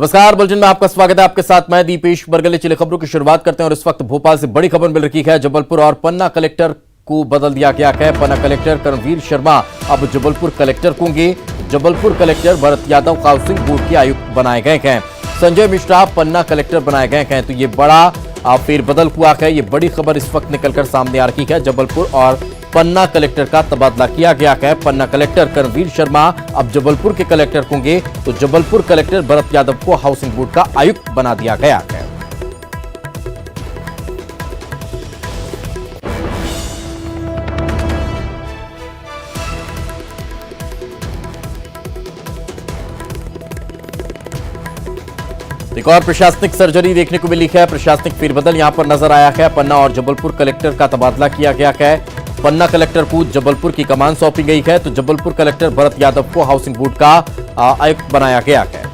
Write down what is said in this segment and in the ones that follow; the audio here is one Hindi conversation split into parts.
नमस्कार, बुलेटिन में आपका स्वागत है। आपके साथ मैं दीपेश बरगले। चले खबरों की शुरुआत करते हैं और इस वक्त भोपाल से बड़ी खबर मिल रही है। जबलपुर और पन्ना कलेक्टर को बदल दिया गया है। पन्ना कलेक्टर कर्मवीर शर्मा अब जबलपुर कलेक्टर होंगे। Jabalpur collector Bharat Yadav housing board के आयुक्त बनाए गए हैं। संजय मिश्रा पन्ना कलेक्टर बनाए गए हैं। तो ये बड़ा फेरबदल हुआ है। ये बड़ी खबर इस वक्त निकलकर सामने आ रही है। जबलपुर और पन्ना कलेक्टर का तबादला किया गया है। पन्ना कलेक्टर कर्मवीर शर्मा अब जबलपुर के कलेक्टर होंगे। तो जबलपुर कलेक्टर भरत यादव को हाउसिंग बोर्ड का आयुक्त बना दिया गया है। एक और प्रशासनिक सर्जरी देखने को मिली है। प्रशासनिक फेरबदल यहां पर नजर आया है। पन्ना और जबलपुर कलेक्टर का तबादला किया गया है। पन्ना कलेक्टर को जबलपुर की कमान सौंपी गई है। तो जबलपुर कलेक्टर भरत यादव को हाउसिंग बोर्ड का आयुक्त बनाया गया है।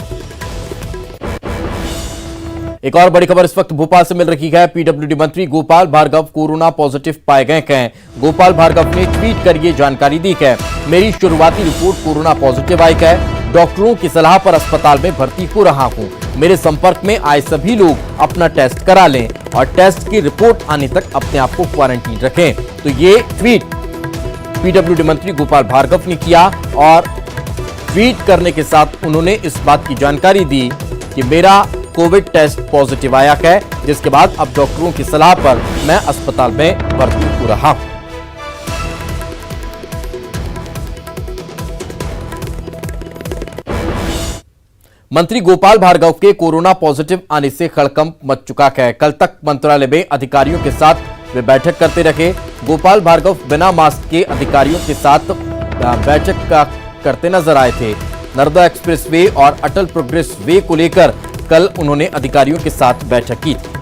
एक और बड़ी खबर इस वक्त भोपाल से मिल रही है। पीडब्ल्यूडी मंत्री गोपाल भार्गव कोरोना पॉजिटिव पाए गए हैं। गोपाल भार्गव ने ट्वीट कर ये जानकारी दी है। मेरी शुरुआती रिपोर्ट कोरोना पॉजिटिव आई है। डॉक्टरों की सलाह पर अस्पताल में भर्ती हो रहा हूं। मेरे संपर्क में आए सभी लोग अपना टेस्ट करा लें और टेस्ट की रिपोर्ट आने तक अपने आप को क्वारंटीन रखें। तो ये ट्वीट पीडब्ल्यूडी मंत्री गोपाल भार्गव ने किया और ट्वीट करने के साथ उन्होंने इस बात की जानकारी दी कि मेरा कोविड टेस्ट पॉजिटिव आया है, जिसके बाद अब डॉक्टरों की सलाह पर मैं अस्पताल में भर्ती हो रहा हूं। मंत्री गोपाल भार्गव के कोरोना पॉजिटिव आने से हड़कंप मच चुका है। कल तक मंत्रालय में अधिकारियों के साथ वे बैठक करते रहे। गोपाल भार्गव बिना मास्क के अधिकारियों के साथ बैठक करते नजर आए थे। नर्मदा एक्सप्रेस वे और अटल प्रोग्रेस वे को लेकर कल उन्होंने अधिकारियों के साथ बैठक की थी।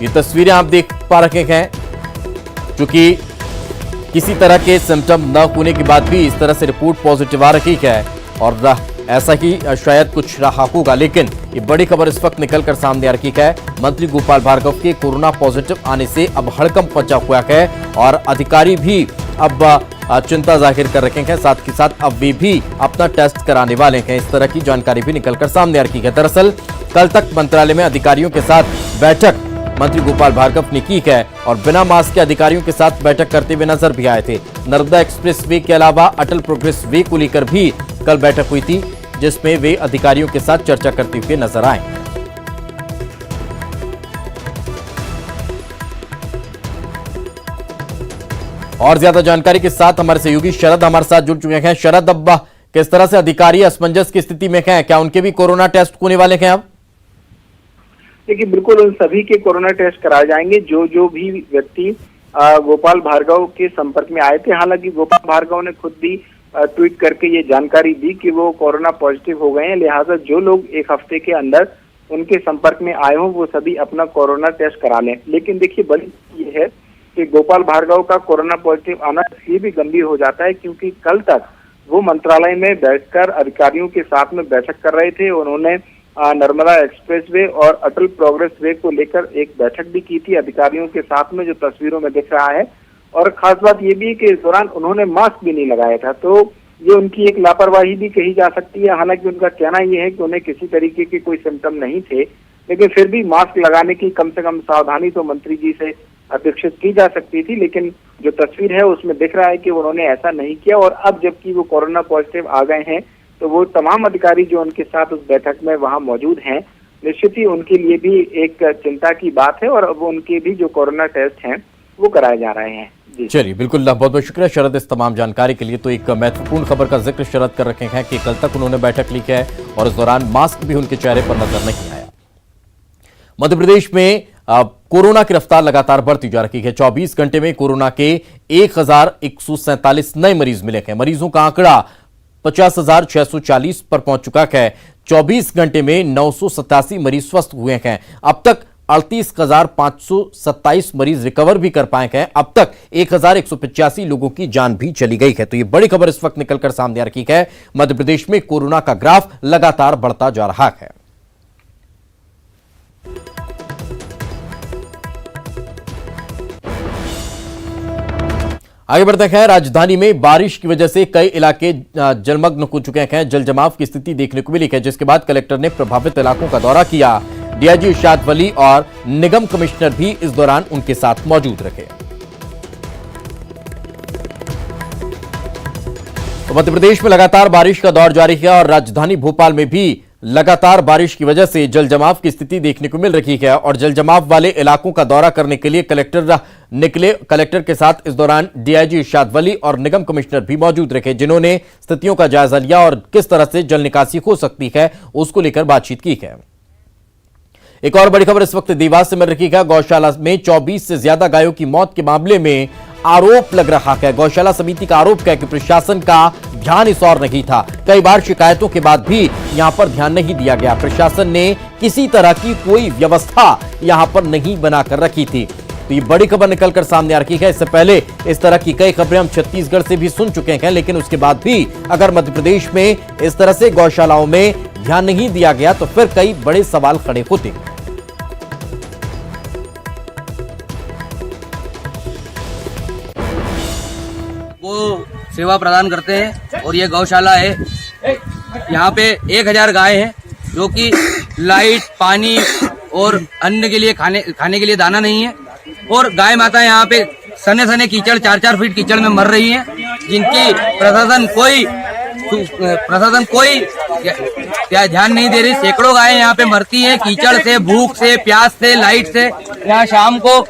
ये तस्वीरें आप देख पा रहे हैं, क्योंकि किसी तरह के सिम्टम न होने के बाद भी इस तरह से रिपोर्ट पॉजिटिव आ रही है और ऐसा ही शायद कुछ रहा होगा। लेकिन ये बड़ी खबर इस वक्त निकलकर सामने आ रही है। मंत्री गोपाल भार्गव के कोरोना पॉजिटिव आने से अब हड़कंप मचा हुआ है और अधिकारी भी अब चिंता जाहिर कर रखे हैं। साथ ही साथ अब वे भी अपना टेस्ट कराने वाले हैं। इस तरह की जानकारी भी निकलकर सामने आ रही है। दरअसल कल तक मंत्रालय में अधिकारियों के साथ बैठक मंत्री गोपाल भार्गव ने की है और बिना मास्क के अधिकारियों के साथ बैठक करते हुए नजर भी आए थे। नर्मदा एक्सप्रेस वे के अलावा अटल प्रोग्रेस वे को लेकर भी कल बैठक हुई थी, जिसमें वे अधिकारियों के साथ चर्चा करते हुए नजर आए। और ज्यादा जानकारी के साथ हमारे सहयोगी शरद हमारे साथ जुड़ चुके हैं। शरद, अब किस तरह से अधिकारी असमंजस की स्थिति में हैं? क्या उनके भी कोरोना टेस्ट होने वाले हैं अब? देखिए, बिल्कुल उन सभी के कोरोना टेस्ट कराए जाएंगे जो भी व्यक्ति गोपाल भार्गव के संपर्क में आए थे। हालांकि गोपाल भार्गव ने खुद भी ट्वीट करके ये जानकारी दी कि वो कोरोना पॉजिटिव हो गए हैं, लिहाजा जो लोग एक हफ्ते के अंदर उनके संपर्क में आए हों वो सभी अपना कोरोना टेस्ट करा लें। लेकिन देखिए, बड़ी ये है कि गोपाल भार्गव का कोरोना पॉजिटिव आना इसलिए भी गंभीर हो जाता है क्योंकि कल तक वो मंत्रालय में बैठकर अधिकारियों के साथ में बैठक कर रहे थे। उन्होंने नर्मदा एक्सप्रेस वे और अटल प्रोग्रेस वे को लेकर एक बैठक भी की थी अधिकारियों के साथ में, जो तस्वीरों में दिख रहा है। और खास बात ये भी कि इस दौरान उन्होंने मास्क भी नहीं लगाया था, तो ये उनकी एक लापरवाही भी कही जा सकती है। हालांकि उनका कहना ये है कि उन्हें किसी तरीके के कोई सिम्टम नहीं थे, लेकिन फिर भी मास्क लगाने की कम से कम सावधानी तो मंत्री जी से अपेक्षित की जा सकती थी। लेकिन जो तस्वीर है उसमें दिख रहा है कि उन्होंने ऐसा नहीं किया। और अब जबकि वो कोरोना पॉजिटिव आ गए हैं, तो वो तमाम अधिकारी जो उनके साथ उस बैठक में वहां मौजूद हैं, निश्चित ही उनके लिए भी एक चिंता की बात है और अब उनके भी जो कोरोना टेस्ट हैं वो कराए जा रहे हैं। चलिए, बिल्कुल बहुत बहुत शुक्रिया शरद इस तमाम जानकारी के लिए। तो एक महत्वपूर्ण खबर का जिक्र शरद कर रखे हैं कि कल तक उन्होंने बैठक ली है और इस दौरान मास्क भी उनके चेहरे पर नजर नहीं आया। मध्य प्रदेश में कोरोना की रफ्तार लगातार बढ़ती जा रही है। 24 घंटे में कोरोना के 1147 नए मरीज मिले हैं। मरीजों का आंकड़ा 50,640 पर पहुंच चुका है। 24 घंटे में 987 मरीज स्वस्थ हुए हैं। अब तक 38,527 मरीज रिकवर भी कर पाए हैं। अब तक 1,185 लोगों की जान भी चली गई है। तो ये बड़ी खबर इस वक्त निकलकर सामने आ रही है। मध्य प्रदेश में कोरोना का ग्राफ लगातार बढ़ता जा रहा है। आगे बढ़ते हैं। राजधानी में बारिश की वजह से कई इलाके जलमग्न हो चुके हैं। जल जमाव की स्थिति देखने को मिली है, जिसके बाद कलेक्टर ने प्रभावित इलाकों का दौरा किया। डीआईजी इरशाद वली और निगम कमिश्नर भी इस दौरान उनके साथ मौजूद रहे। तो मध्य प्रदेश में लगातार बारिश का दौर जारी है और राजधानी भोपाल में भी लगातार बारिश की वजह से जल जमाव की स्थिति देखने को मिल रही है और जल जमाव वाले इलाकों का दौरा करने के लिए कलेक्टर निकले। कलेक्टर के साथ इस दौरान डीआईजी इरशाद वली और निगम कमिश्नर भी मौजूद रहे, जिन्होंने स्थितियों का जायजा लिया और किस तरह से जल निकासी हो सकती है उसको लेकर बातचीत की है। एक और बड़ी खबर इस वक्त देवास से मिल रही है। गौशाला में 24 से ज्यादा गायों की मौत के मामले में आरोप लग रहा है। गौशाला समिति का आरोप है कि प्रशासन का ध्यान इस ओर नहीं था। कई बार शिकायतों के बाद भी यहां पर ध्यान नहीं दिया गया। प्रशासन ने किसी तरह की कोई व्यवस्था यहां पर नहीं बनाकर रखी थी। तो ये बड़ी खबर निकलकर सामने आ रही है। इससे पहले इस तरह की कई खबरें हम छत्तीसगढ़ से भी सुन चुके हैं, लेकिन उसके बाद भी अगर मध्य प्रदेश में इस तरह से गौशालाओं में ध्यान नहीं दिया गया तो फिर कई बड़े सवाल खड़े होते हैं। वो सेवा प्रदान करते हैं और ये गौशाला है। यहाँ पे 1000 गाय हैं, जो कि लाइट, पानी और अन्न के लिए खाने के लिए दाना नहीं है। और गाय माता यहाँ पे सने सने कीचड़ 4-4 फीट कीचड़ में मर रही हैं, जिनकी प्रशासन कोई ध्यान नहीं दे रही। सैकड़ों गाय यहाँ पे मरती हैं कीचड़ से, भूख से, प्यास से, लाइट से। यहाँ शाम को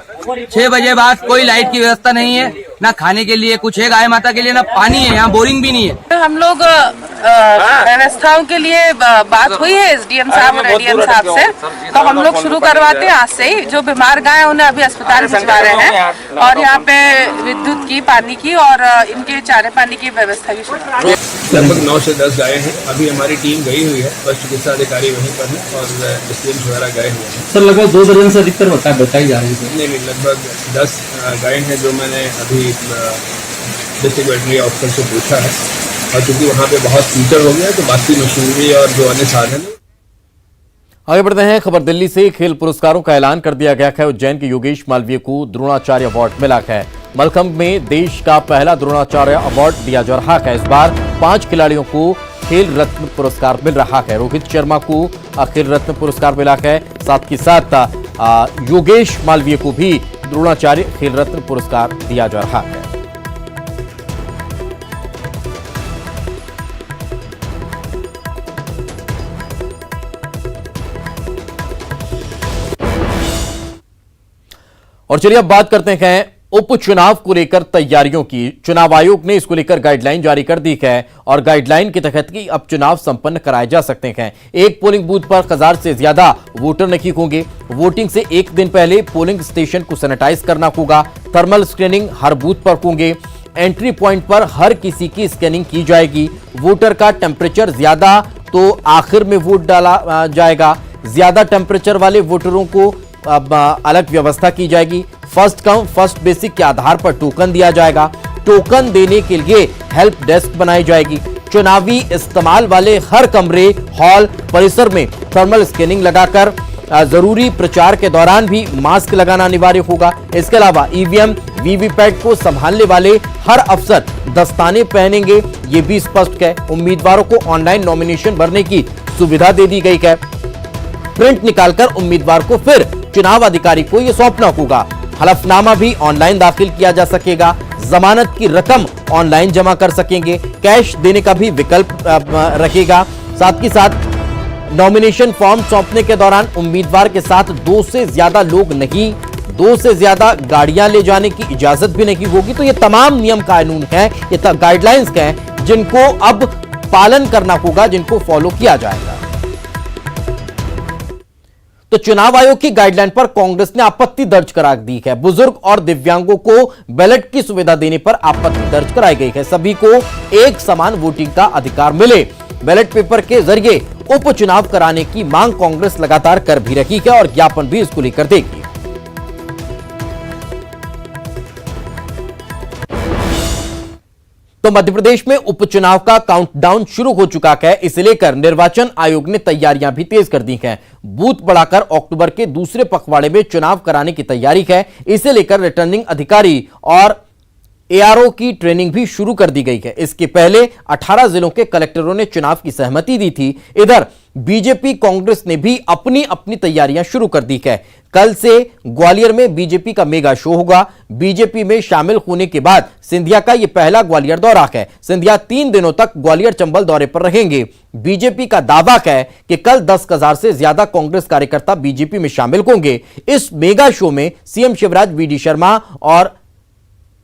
6 बजे बाद कोई लाइट की व्यवस्था नहीं है, ना खाने के लिए कुछ है गाय माता के लिए, ना पानी है, यहाँ बोरिंग भी नहीं है। हम लोग व्यवस्थाओं के लिए बात हुई है एसडीएम साहब और एडीएम साहब से, तो हम लोग शुरू करवाते हैं आज से ही। जो बीमार गाय उन्हें अभी अस्पताल भिजवा रहे हैं और यहाँ पे विद्युत की, पानी की और इनके चारे पानी की व्यवस्था भी शुरू। लगभग 9 से 10 गायें हैं। अभी हमारी टीम गई हुई है, पशु चिकित्सा अधिकारी वहीं पर है और एसडीएम वगैरह गए हुए हैं। सर लगभग 2 दर्जन से अधिकतर बताई जा रही है। नहीं, लगभग 10 गायें हैं जो मैंने अभी डिस्ट्रिक्ट वेटनरी ऑफिसर से पूछा है। और चूंकि वहाँ पे बहुत कीचड़ हो गया तो बाकी मशीनरी और जो अन्य साधन है। आगे बढ़ते हैं। खबर दिल्ली से खेल पुरस्कारों का ऐलान कर दिया गया है। उज्जैन के योगेश मालवीय को द्रोणाचार्य अवार्ड मिला है। मलखंब में देश का पहला द्रोणाचार्य अवार्ड दिया जा रहा है। इस बार 5 खिलाड़ियों को खेल रत्न पुरस्कार मिल रहा है। रोहित शर्मा को खेल रत्न पुरस्कार मिला है, साथ ही साथ योगेश मालवीय को भी द्रोणाचार्य खेल रत्न पुरस्कार दिया जा रहा है। और चलिए अब बात करते हैं उपचुनाव को लेकर तैयारियों की। चुनाव आयोग ने इसको लेकर गाइडलाइन जारी कर दी है और गाइडलाइन के तहत ही अब चुनाव संपन्न कराए जा सकते हैं। एक पोलिंग बूथ पर 1000 से ज्यादा वोटर नहीं होंगे। वोटिंग से एक दिन पहले पोलिंग स्टेशन को सैनिटाइज करना होगा। थर्मल स्क्रीनिंग हर बूथ पर होंगे। एंट्री पॉइंट पर हर किसी की स्कैनिंग की जाएगी। वोटर का टेम्परेचर ज्यादा तो आखिर में वोट डाला जाएगा। ज्यादा टेम्परेचर वाले वोटरों को अब अलग व्यवस्था की जाएगी। फर्स्ट कम फर्स्ट बेसिक के आधार पर टोकन दिया जाएगा। टोकन देने के लिए हेल्प डेस्क बनाई जाएगी। चुनावी इस्तेमाल वाले हर कमरे, हॉल, परिसर में थर्मल स्कैनिंग लगाकर जरूरी प्रचार के दौरान भी मास्क लगाना अनिवार्य होगा। इसके अलावा ईवीएम, वीवीपैट को संभालने वाले हर अफसर दस्ताने पहनेंगे, ये भी स्पष्ट है। उम्मीदवारों को ऑनलाइन नॉमिनेशन भरने की सुविधा दे दी गई है। प्रिंट निकालकर उम्मीदवार को फिर चुनाव अधिकारी को यह सौंपना होगा। हलफनामा भी ऑनलाइन दाखिल किया जा सकेगा। जमानत की रकम ऑनलाइन जमा कर सकेंगे। कैश देने का भी विकल्प रखेगा। साथ ही साथ नॉमिनेशन फॉर्म सौंपने के दौरान उम्मीदवार के साथ 2 से ज्यादा लोग नहीं, 2 से ज्यादा गाड़ियां ले जाने की इजाजत भी नहीं होगी। तो ये तमाम नियम कानून हैं, ये गाइडलाइंस हैं जिनको अब पालन करना होगा, जिनको फॉलो किया जाएगा। तो चुनाव आयोग की गाइडलाइन पर कांग्रेस ने आपत्ति दर्ज करा दी है। बुजुर्ग और दिव्यांगों को बैलेट की सुविधा देने पर आपत्ति दर्ज कराई गई है। सभी को एक समान वोटिंग का अधिकार मिले। बैलेट पेपर के जरिए उपचुनाव कराने की मांग कांग्रेस लगातार कर भी रही है और ज्ञापन भी इसको लेकर देगी। तो मध्य प्रदेश में उपचुनाव का काउंटडाउन शुरू हो चुका है। इसे लेकर निर्वाचन आयोग ने तैयारियां भी तेज कर दी हैं। बूथ बढ़ाकर अक्टूबर के दूसरे पखवाड़े में चुनाव कराने की तैयारी है। इसे लेकर रिटर्निंग अधिकारी और एआरओ की ट्रेनिंग भी शुरू कर दी गई है। इसके पहले 18 जिलों के कलेक्टरों ने चुनाव की सहमति दी थी। इधर बीजेपी कांग्रेस ने भी अपनी अपनी तैयारियां शुरू कर दी है। कल से ग्वालियर में बीजेपी का मेगा शो होगा। बीजेपी में शामिल होने के बाद सिंधिया का यह पहला ग्वालियर दौरा है। सिंधिया 3 दिनों तक ग्वालियर चंबल दौरे पर रहेंगे। बीजेपी का दावा है कि कल 10,000 से ज्यादा कांग्रेस कार्यकर्ता बीजेपी में शामिल होंगे। इस मेगा शो में सीएम शिवराज, वीडी शर्मा और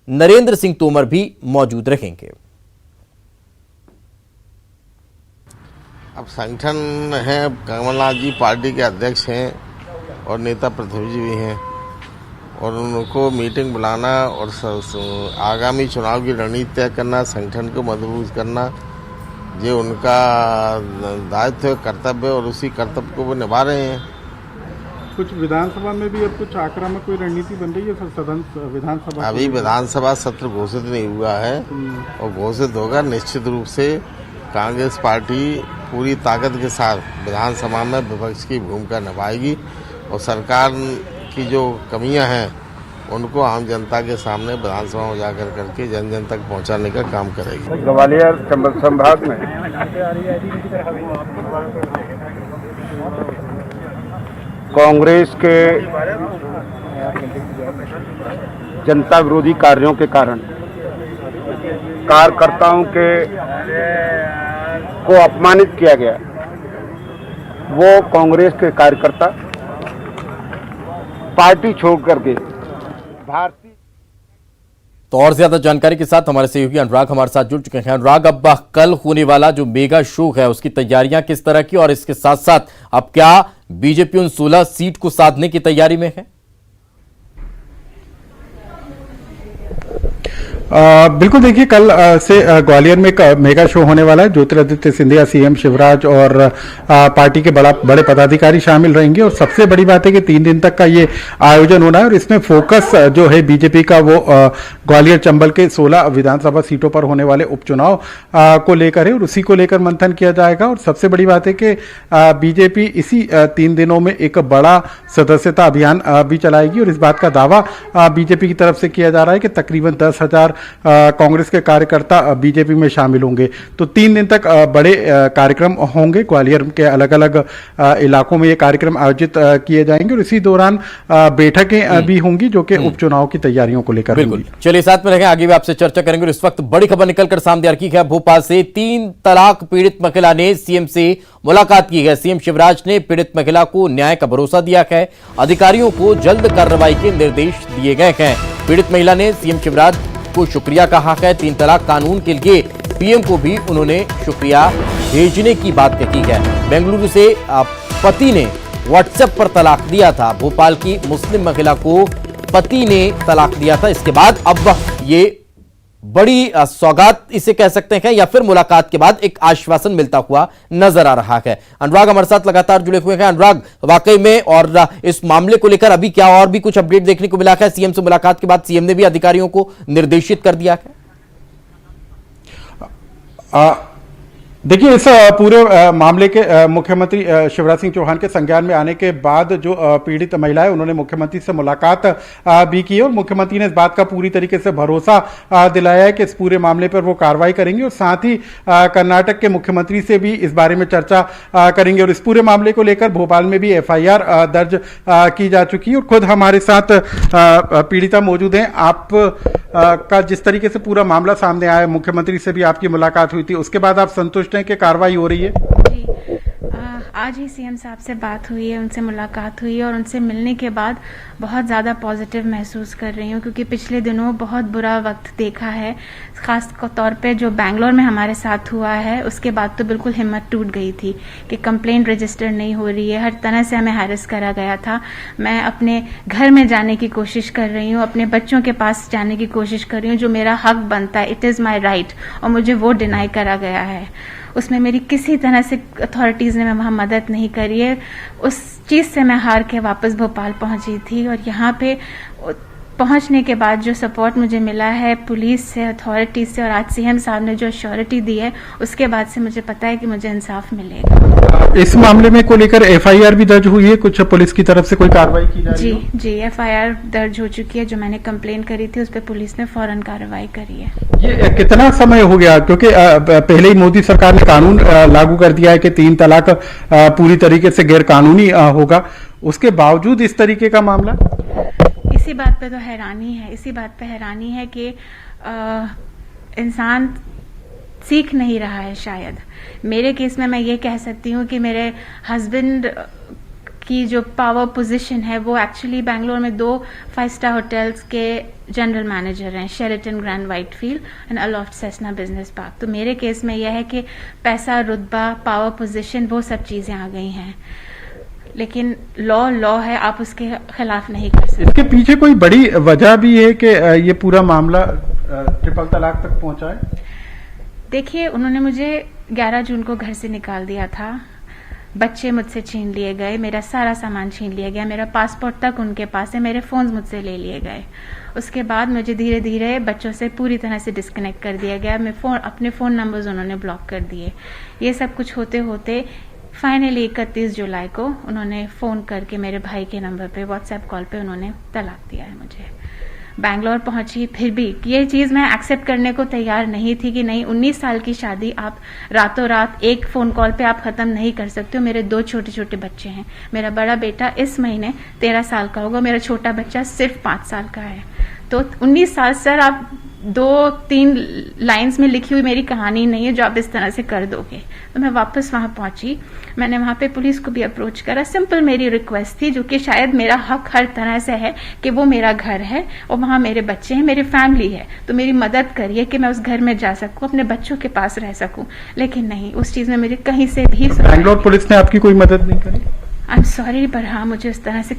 नरेंद्र सिंह तोमर भी मौजूद रहेंगे। अब संगठन है, कमलनाथ जी पार्टी के अध्यक्ष हैं और नेता पृथ्वी जी भी हैं, और उनको मीटिंग बुलाना और आगामी चुनाव की रणनीति तय करना, संगठन को मजबूत करना, ये उनका दायित्व, कर्तव्य, और उसी कर्तव्य को वो निभा रहे हैं। कुछ विधानसभा में भी अब कुछ आक्रामक कोई रणनीति बन रही है सदन विधानसभा? अभी विधानसभा सत्र घोषित नहीं हुआ है और घोषित होगा। निश्चित रूप से कांग्रेस पार्टी पूरी ताकत के साथ विधानसभा में विपक्ष की भूमिका निभाएगी और सरकार की जो कमियां हैं उनको आम जनता के सामने विधानसभा में जाकर करके जन जन तक पहुंचाने का काम करेगी। ग्वालियर चंबल संभाग में कांग्रेस के जनता विरोधी कार्यों के कारण कार्यकर्ताओं के को अपमानित किया गया। वो कांग्रेस के कार्यकर्ता पार्टी छोड़ करके भारतीय। तो और ज्यादा जानकारी के साथ हमारे सहयोगी अनुराग हमारे साथ जुड़ चुके हैं। अनुराग, अब कल होने वाला जो मेगा शो है उसकी तैयारियां किस तरह की, और इसके साथ साथ अब क्या बीजेपी उन 16 सीट को साधने की तैयारी में है? बिल्कुल, देखिए कल से ग्वालियर में एक मेगा शो होने वाला है। ज्योतिरादित्य सिंधिया, सीएम शिवराज और पार्टी के बड़े पदाधिकारी शामिल रहेंगे। और सबसे बड़ी बात है कि 3 दिन तक का ये आयोजन होना है और इसमें फोकस जो है बीजेपी का वो ग्वालियर चंबल के 16 विधानसभा सीटों पर होने वाले उपचुनाव को लेकर है और उसी को लेकर मंथन किया जाएगा। और सबसे बड़ी बात है कि बीजेपी इसी 3 दिनों में एक बड़ा सदस्यता अभियान भी चलाएगी और इस बात का दावा बीजेपी की तरफ से किया जा रहा है कि तकरीबन 10,000 कांग्रेस के कार्यकर्ता बीजेपी में शामिल होंगे। तो 3 दिन तक बड़े कार्यक्रम होंगे। ग्वालियर के अलग अलग इलाकों में ये कार्यक्रम आयोजित किए जाएंगे और इसी दौरान बैठकें भी होंगी जो कि उपचुनाव की तैयारियों को लेकर। बिल्कुल, चलिए साथ में रहेंगे, आगे भी आपसे चर्चा करेंगे। इस वक्त बड़ी खबर निकलकर सामने आ रही है। भोपाल से 3 तलाक पीड़ित महिला ने सीएम से मुलाकात की है। सीएम शिवराज ने पीड़ित महिला को न्याय का भरोसा दिया है। अधिकारियों को जल्द कार्रवाई के निर्देश दिए गए हैं। पीड़ित महिला ने सीएम शिवराज को शुक्रिया कहा है। 3 तलाक कानून के लिए पीएम को भी उन्होंने शुक्रिया भेजने की बात कही है। बेंगलुरु से पति ने व्हाट्सएप पर तलाक दिया था। भोपाल की मुस्लिम महिला को पति ने तलाक दिया था। इसके बाद अब ये बड़ी सौगात इसे कह सकते हैं या फिर मुलाकात के बाद एक आश्वासन मिलता हुआ नजर आ रहा है। अनुराग हमारे साथ लगातार जुड़े हुए हैं। अनुराग, वाकई में और इस मामले को लेकर अभी क्या और भी कुछ अपडेट देखने को मिला है? सीएम से मुलाकात के बाद सीएम ने भी अधिकारियों को निर्देशित कर दिया है। देखिए, इस पूरे मामले के मुख्यमंत्री शिवराज सिंह चौहान के संज्ञान में आने के बाद जो पीड़ित महिला है उन्होंने मुख्यमंत्री से मुलाकात भी की और मुख्यमंत्री ने इस बात का पूरी तरीके से भरोसा दिलाया है कि इस पूरे मामले पर वो कार्रवाई करेंगे और साथ ही कर्नाटक के मुख्यमंत्री से भी इस बारे में चर्चा करेंगे। और इस पूरे मामले को लेकर भोपाल में भी FIR दर्ज की जा चुकी है और खुद हमारे साथ पीड़िता मौजूद हैं। आप का जिस तरीके से पूरा मामला सामने आया, मुख्यमंत्री से भी आपकी मुलाकात हुई थी, उसके बाद आप संतुष्ट हैं कि कार्रवाई हो रही है? जी, आज ही सीएम साहब से बात हुई है, उनसे मुलाकात हुई है और उनसे मिलने के बाद बहुत ज़्यादा पॉजिटिव महसूस कर रही हूँ क्योंकि पिछले दिनों बहुत बुरा वक्त देखा है। खास तौर पे जो बैंगलोर में हमारे साथ हुआ है उसके बाद तो बिल्कुल हिम्मत टूट गई थी कि कंप्लेंट रजिस्टर नहीं हो रही है। हर तरह से हमें हैरेस करा गया था। मैं अपने घर में जाने की कोशिश कर रही हूँ, अपने बच्चों के पास जाने की कोशिश कर रही हूँ, जो मेरा हक बनता है, इट इज़ माई राइट, और मुझे वो डिनाई करा गया है। उसमें मेरी किसी तरह से अथॉरिटीज़ ने वहाँ मदद नहीं करी है। उस चीज़ से मैं हार के वापस भोपाल पहुँची थी और यहाँ पे पहुंचने के बाद जो सपोर्ट मुझे मिला है पुलिस से, अथॉरिटी से, और आज सीएम साहब ने जो श्योरिटी दी है, उसके बाद से मुझे पता है कि मुझे इंसाफ मिलेगा। इस मामले में को लेकर एफआईआर भी दर्ज हुई है, कुछ पुलिस की तरफ से कोई कार्रवाई की जा रही है? जी, एफआईआर दर्ज हो चुकी है। जो मैंने कंप्लेन करी थी उस पर पुलिस ने फौरन कार्रवाई करी है। ये कितना समय हो गया, क्योंकि पहले ही मोदी सरकार ने कानून लागू कर दिया है कि 3 तलाक पूरी तरीके से गैर कानूनी होगा, उसके बावजूद इस तरीके का मामला? इसी बात पे तो हैरानी है कि इंसान सीख नहीं रहा है शायद। मेरे केस में मैं ये कह सकती हूँ कि मेरे हस्बैंड की जो पावर पोजीशन है वो एक्चुअली बैंगलोर में 2 5-स्टार होटल्स के जनरल मैनेजर हैं, Sheraton grand Whitefield and Aloft Cessna business park. तो मेरे केस में यह है कि पैसा, रुतबा, पावर पोजीशन, वो सब चीजें आ गई हैं, लेकिन लॉ है, आप उसके खिलाफ नहीं कर सकते। इसके पीछे कोई बड़ी वजह भी है कि ये पूरा मामला ट्रिपल तलाक तक पहुंचा है? देखिए, उन्होंने मुझे 11 जून को घर से निकाल दिया था, बच्चे मुझसे छीन लिए गए, मेरा सारा सामान छीन लिया गया, मेरा पासपोर्ट तक उनके पास है, मेरे फोन्स मुझसे ले लिए गए। उसके बाद मुझे धीरे धीरे बच्चों से पूरी तरह से डिस्कनेक्ट कर दिया गया। अपने फ़ोन नंबर्स उन्होंने ब्लॉक कर दिए। ये सब कुछ होते होते फाइनली 31 जुलाई को उन्होंने फ़ोन करके मेरे भाई के नंबर पे व्हाट्सएप कॉल पे उन्होंने तलाक दिया है मुझे। बैंगलोर पहुंची, फिर भी ये चीज़ मैं एक्सेप्ट करने को तैयार नहीं थी कि नहीं, 19 साल की शादी आप रातों रात एक फ़ोन कॉल पे आप ख़त्म नहीं कर सकते हो। मेरे 2 छोटे छोटे बच्चे हैं। मेरा बड़ा बेटा इस महीने 13 साल का होगा, मेरा छोटा बच्चा सिर्फ 5 साल का है। तो 19 साल सर, आप 2-3 लाइंस में लिखी हुई मेरी कहानी नहीं है जो आप इस तरह से कर दोगे। तो मैं वापस वहां पहुंची, मैंने वहां पे पुलिस को भी अप्रोच करा। सिंपल मेरी रिक्वेस्ट थी, जो कि शायद मेरा हक हर तरह से है, कि वो मेरा घर है और वहां मेरे बच्चे हैं, मेरी फैमिली है, तो मेरी मदद करिए कि मैं उस घर में जा सकूं, अपने बच्चों के पास रह सकूं। लेकिन नहीं, उस चीज में मुझे कहीं से भी बैंगलोर पुलिस ने आपकी कोई मदद नहीं करी? आई एम सॉरी, पर हाँ, मुझे उस तरह से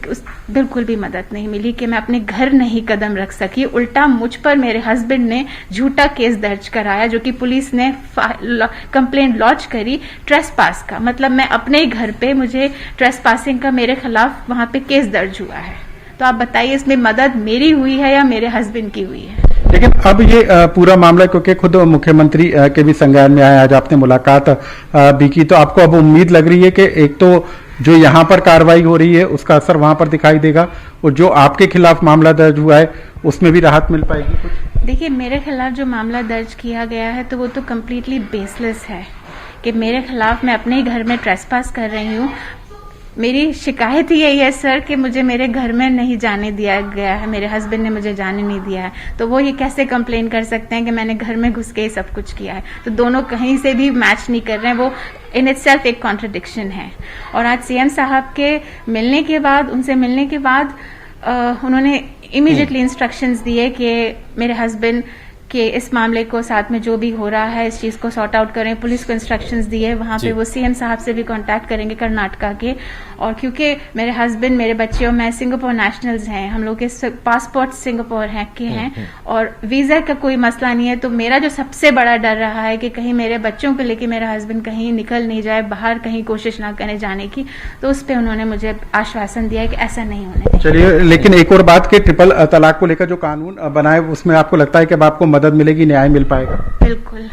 बिल्कुल भी मदद नहीं मिली कि मैं अपने घर नहीं कदम रख सकी। उल्टा मुझ पर मेरे हस्बैंड ने झूठा केस दर्ज कराया, जो कि पुलिस ने कंप्लेंट लॉन्च करी ट्रेसपास का। मतलब मैं अपने ही घर पे, मुझे ट्रेसपासिंग का मेरे खिलाफ वहां पे केस दर्ज हुआ है। तो आप बताइए, इसमें मदद मेरी हुई है या मेरे हस्बैंड की हुई है? लेकिन अब ये पूरा मामला, क्योंकि खुद मुख्यमंत्री के भी संज्ञान में आया, आज आपने मुलाकात भी की, तो आपको अब उम्मीद लग रही है कि एक तो जो यहाँ पर कार्रवाई हो रही है उसका असर वहां पर दिखाई देगा, और जो आपके खिलाफ मामला दर्ज हुआ है उसमें भी राहत मिल पाएगी कुछ? देखिए, मेरे खिलाफ जो मामला दर्ज किया गया है तो वो तो कम्प्लीटली बेसलेस है कि मेरे खिलाफ मैं अपने ही घर में ट्रेसपास कर रही हूँ। मेरी शिकायत ही यही है सर कि मुझे मेरे घर में नहीं जाने दिया गया है, मेरे हस्बैंड ने मुझे जाने नहीं दिया है। तो वो ये कैसे कंप्लेन कर सकते हैं कि मैंने घर में घुस के ही सब कुछ किया है? तो दोनों कहीं से भी मैच नहीं कर रहे हैं, वो इन इटसेल्फ एक कॉन्ट्रडिक्शन है। और आज सीएम साहब के मिलने के बाद, उनसे मिलने के बाद उन्होंने इमीडिएटली इंस्ट्रक्शंस दिए कि मेरे हस्बैंड कि इस मामले को साथ में जो भी हो रहा है इस चीज को सॉर्ट आउट करें। पुलिस को इंस्ट्रक्शंस दिए, वहां पे वो सीएम साहब से भी कांटेक्ट करेंगे कर्नाटका के। और क्योंकि मेरे हस्बैंड, मेरे बच्चे और मैं सिंगापुर नेशनल्स हैं, हम लोग के पासपोर्ट सिंगापुर हैं और वीजा का कोई मसला नहीं है, तो मेरा जो सबसे बड़ा डर रहा है कि कहीं मेरे बच्चों को लेके मेरा हस्बैंड कहीं निकल नहीं जाए बाहर, कहीं कोशिश ना करे जाने की। तो उस पर उन्होंने मुझे आश्वासन दिया कि ऐसा नहीं होने देंगे। चलिए, लेकिन एक और बात कि ट्रिपल तलाक को लेकर जो कानून बनाए उसमें आपको लगता है कि अब आपको मदद मिलेगी, न्याय मिल पाएगा? बिल्कुल।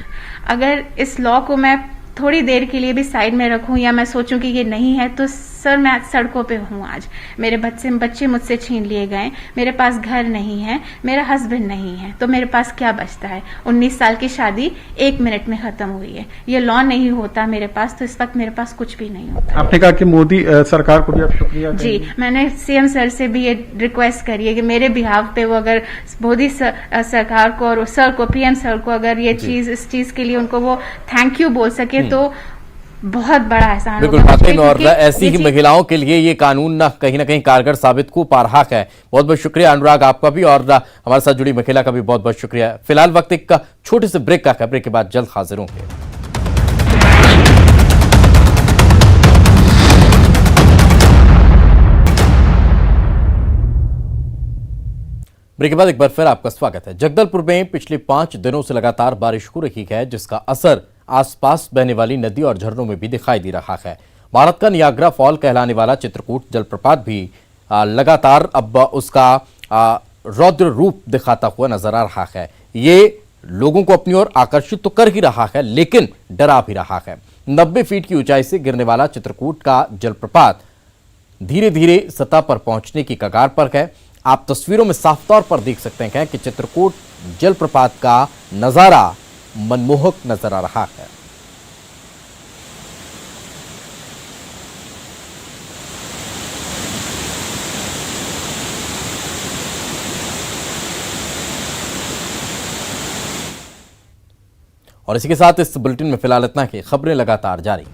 अगर इस लॉ को मैं थोड़ी देर के लिए भी साइड में रखूं या मैं सोचूं कि ये नहीं है, तो सर मैं आज सड़कों पे हूं। आज मेरे बच्चे मुझसे छीन लिए गए, मेरे पास घर नहीं है, मेरा हस्बैंड नहीं है, तो मेरे पास क्या बचता है? 19 साल की शादी 1 मिनट में खत्म हुई है। ये लॉ नहीं होता मेरे पास, तो इस वक्त मेरे पास कुछ भी नहीं होता। आपने कहा कि मोदी सरकार को भी आप शुक्रिया जी, मैंने सीएम सर से भी ये रिक्वेस्ट करी है कि मेरे बिहाफ पे वो अगर मोदी सरकार को और सर को, पीएम सर को अगर ये चीज, इस चीज के लिए उनको वो थैंक यू बोल सके तो बहुत बड़ा एहसान बिल्कुल फातिन, और ऐसी ही महिलाओं के लिए ये कानून ना कहीं कारगर साबित को पा रहा है। बहुत बहुत शुक्रिया अनुराग आपका भी, और हमारे साथ जुड़ी महिला का भी बहुत बहुत शुक्रिया। फिलहाल वक्त एक छोटे से ब्रेक का, ब्रेक के बाद जल्द हाजिर होंगे। ब्रेक के बाद एक बार फिर आपका स्वागत है। जगदलपुर में पिछले 5 दिनों से लगातार बारिश हो रही है, जिसका असर आसपास बहने वाली नदी और झरनों में भी दिखाई दे रहा है। भारत का नियाग्रा फॉल कहलाने वाला चित्रकूट जलप्रपात भी लगातार अब उसका रौद्र रूप दिखाता हुआ नजर आ रहा है। ये लोगों को अपनी ओर आकर्षित तो कर ही रहा है, लेकिन डरा भी रहा है। 90 फीट की ऊंचाई से गिरने वाला चित्रकूट का जलप्रपात धीरे धीरे सतह पर पहुंचने की कगार पर है। आप तस्वीरों में साफ तौर पर देख सकते हैं कि चित्रकूट जलप्रपात का नजारा मनमोहक नजर आ रहा है। और इसी के साथ इस बुलेटिन में फिलहाल इतना ही। खबरें लगातार जारी।